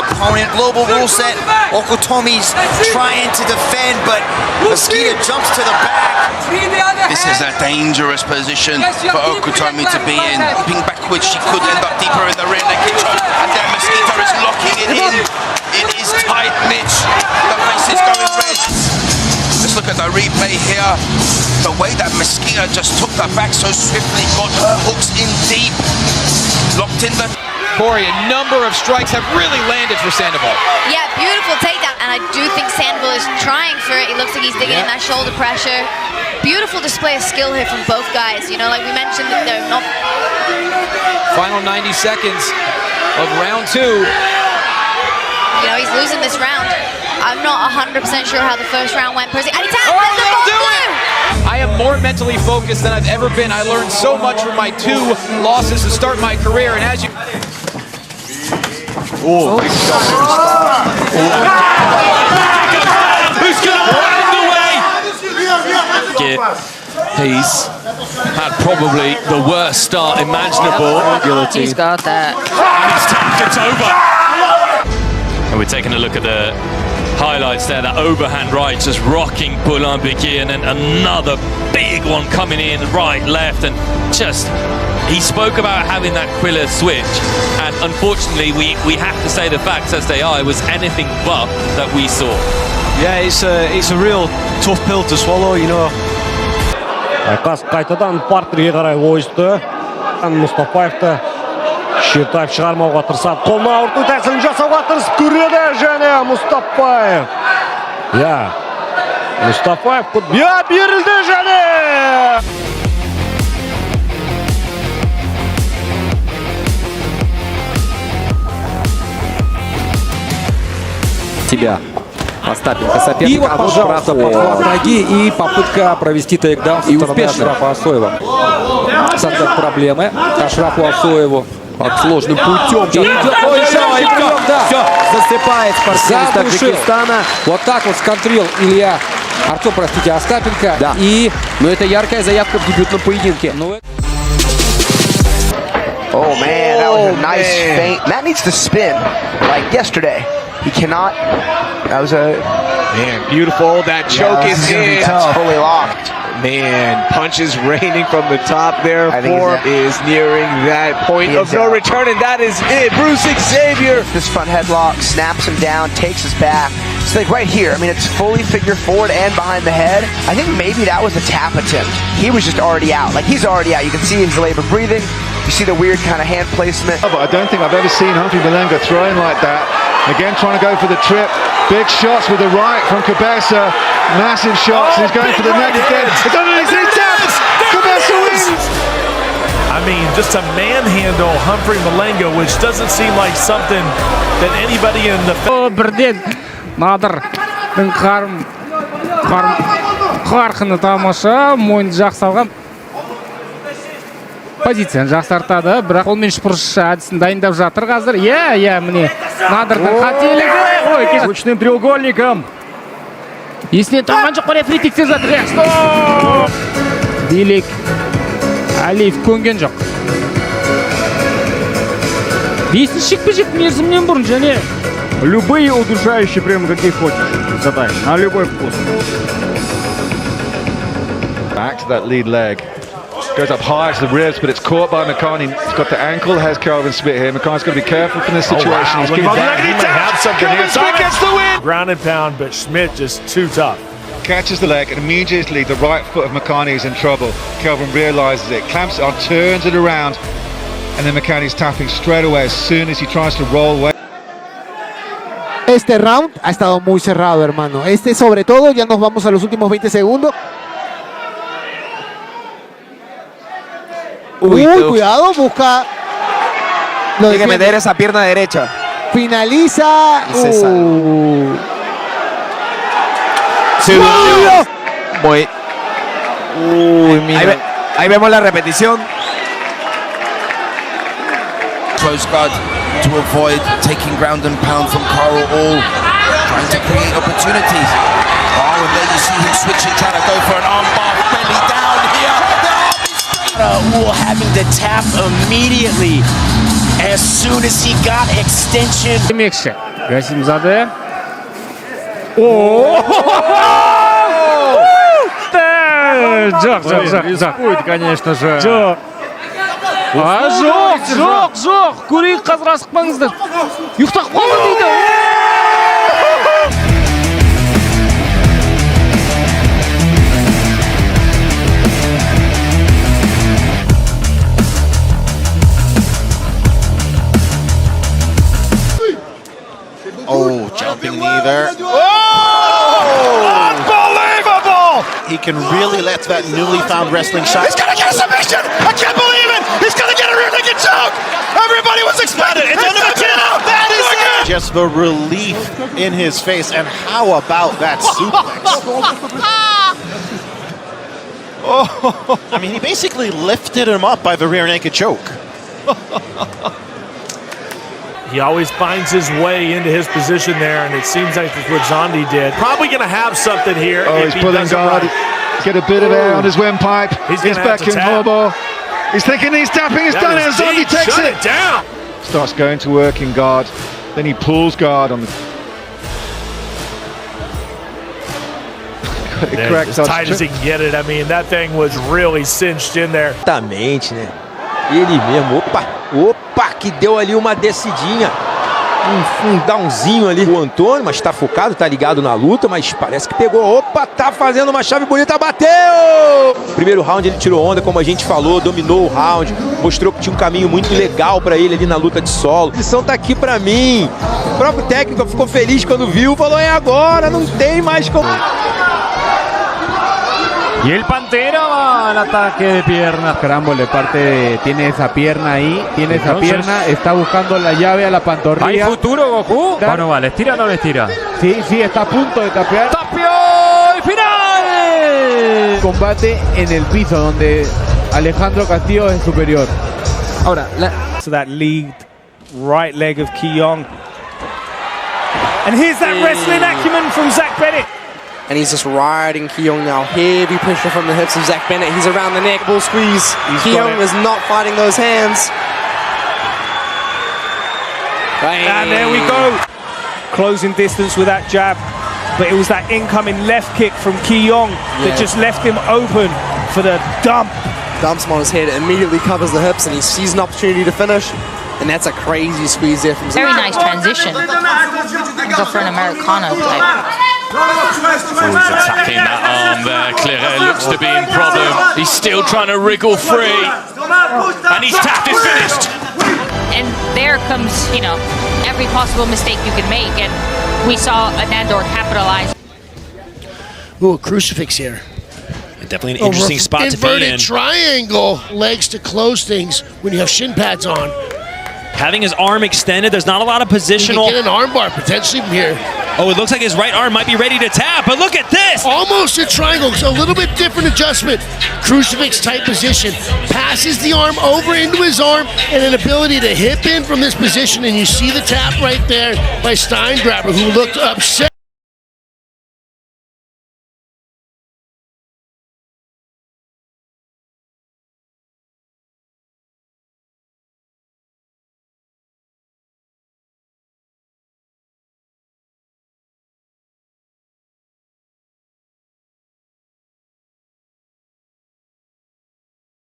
opponent. Global rule set. Okutomi's trying to defend, but Mosquito jumps to the back. This is a dangerous position for Okutomi to be in. Ping backwards, she could end up deeper in the rear naked choke, and then Mosquito is locking it in. It is tight, Mitch. The face is going red. Let's look at the replay here. The way that Mosquito just took that back so swiftly, got her hooks in deep, locked in the... Corey, a number of strikes have really landed for Sandoval. Yeah, beautiful takedown, and I do think Sandoval is trying for it. It looks like he's digging in that shoulder pressure. Beautiful display of skill here from both guys. You know, like we mentioned, that they're not... Final 90 seconds of round 2. You know, he's losing this round. I'm not 100% sure how the first round went. And he tapped I am more mentally focused than I've ever been. I learned so much from my 2 losses to start my career, and as you... Oh, big shot from the start. Who's going to find the way? He's had probably the worst start imaginable. He's got that. And it's time, it's over. And we're taking a look at the highlights there. That overhand right just rocking Boulain-Biquet, and then another big one coming in right, left, and just... He spoke about having that Quiller switch, and unfortunately we have to say the facts as they are. It was anything but that we saw. Yeah, it's a real tough pill to swallow, you know. Айкас қайтадан партерге қарай ойысты. Мұстафаевты шертайып шығармауға тырысады. Қолына ауырту тәсілін жасауға тырысып көреді және Мұстафаев. Мұстафаев берілді және... Тебя. Остапенко соперник, а вот проход ноги и попытка провести тейкдаун со стороны Ашрафа Асоева. Создать проблемы Ашрафу Асоеву под сложным путем. Засыпает спортсмен Таджикистана. Вот так вот сконтрил Артем, простите, Остапенко. Да. Но это яркая заявка в дебютном поединке. Oh man, that was a nice feint. That needs to spin like yesterday. He cannot. That was a... Man, beautiful. That choke is in. That's fully locked. Man, punches raining from the top there. Form is nearing that point of no return, and that is it. Bruce Xavier. This front headlock snaps him down, takes his back. It's like right here. I mean, it's fully figure forward and behind the head. I think maybe that was a tap attempt. He was just already out. Like, he's already out. You can see his labored breathing. You see the weird kind of hand placement. But I don't think I've ever seen Humphrey Malenga throwing like that. Again, trying to go for the trip. Big shots with the right from Cabeza. Massive shots. He's going for the neck again. It's underneath. He taps. Cabeza wins. I mean, just to manhandle Humphrey Malenga, which doesn't seem like something that anybody in the... Бірден Надырдың қарқыны тамаша, мойынды жақсалған. Позицияны жақсартады, бірақ ол мен шпұрышы әдісін дайындап жатыр қазір. Міне Надырдың қателігі. Ручным треугольником. Есіне тұрған жоқ, рефери тексеріп жатыр. Стоп! Билік Алиев көнген жоқ. Бесінші жекпе-жек мерзімнен бұрын және любые удушающие прямо какие хочешь задай, на любой вкус. Back to that lead leg. Goes up high to the ribs, but it's caught by McCartney. He's got the ankle, has Calvin Smith here. McCartney's got to be careful from this situation. He's He may have something here. Smith gets the win! Ground and pound, but Schmidt just too tough. Catches the leg, and immediately the right foot of McCartney is in trouble. Calvin realizes it, clamps it on, turns it around, and then McCartney's tapping straight away as soon as he tries to roll away. Este round ha estado muy cerrado, hermano. Sobre todo, ya nos vamos a los últimos 20 segundos. Cuidado, busca. Tiene que meter esa pierna derecha. Finaliza. Mira. Ahí vemos la repetición. Close guard to avoid taking ground and pound from Carl All, trying to create opportunities. Oh, and there you see him switching, trying to go for an armbar, belly down here. Having to tap immediately as soon as he got extension. Демекші. Гасимзаде. О! Жоқ. Конечно же. Жоқ. Жоқ. Көрейік қазір асықпаңыздар. Ұйықтап қалды дейді. Oh, jumping knee there. Unbelievable! He can really let that newly found wrestling shot. He's gonna get a submission! I can't believe it! He's gonna get a rear naked choke! Everybody was expecting it! It's under the chin! That is it! Just the relief in his face, and how about that suplex? I mean, he basically lifted him up by the rear naked choke. He always finds his way into his position there, and it seems like that's what Zondi did. Probably going to have something here. Oh, if he's pulling guard. Right. Get a bit of air on his windpipe. He's back in hobble. He's thinking he's tapping. He's done it. Zondi takes it down. Starts going to working guard. Then he pulls guard on the. As tight as he can get it. I mean, that thing was really cinched in there. Exatamente, né? Ele mesmo, opa, que deu ali uma descidinha, um downzinho ali o Antônio, mas tá focado, tá ligado na luta, mas parece que pegou, opa, tá fazendo uma chave bonita, bateu! Primeiro round ele tirou onda, como a gente falou, dominou o round, mostrou que tinha um caminho muito legal pra ele ali na luta de solo. A lição tá aqui pra mim, o próprio técnico ficou feliz quando viu, falou, é agora, não tem mais como... Y el Pantera va al ataque de piernas. Caramba, tiene esa pierna ahí, está buscando la llave a la pantorrilla. ¿Hay futuro, Goku? Bueno, vale, ¿estira o no le estira? Sí, está a punto de tapear. ¡Tapio y final! Combate en el piso donde Alejandro Castillo es superior. Ahora, so that lead right leg of Ki-Young. And here's that wrestling acumen from Zach Bennett. And he's just riding Ki-Young now. Heavy pressure from the hips of Zach Bennett. He's around the neck, ball squeeze. Ki-Young is not fighting those hands. And there we go. Closing distance with that jab. But it was that incoming left kick from Ki-Young that just left him open for the dump. Dumps him on his head, immediately covers the hips, and he sees an opportunity to finish. And that's a crazy squeeze there from Zach. Very nice transition. Go for an Americano type. He's attacking that arm there. Claire looks to be in problem. He's still trying to wriggle free. And he's tapped, it's finished. And there comes, every possible mistake you can make. And we saw Anandor capitalize. Ooh, a crucifix here. Definitely an interesting spot to be in. Inverted triangle legs to close things when you have shin pads on. Having his arm extended, there's not a lot of positional. He can get an arm bar potentially from here. Oh, it looks like his right arm might be ready to tap, but look at this! Almost a triangle, so a little bit different adjustment. Crucifix type position. Passes the arm over into his arm and an ability to hip in from this position, and you see the tap right there by Steingraber, who looked upset.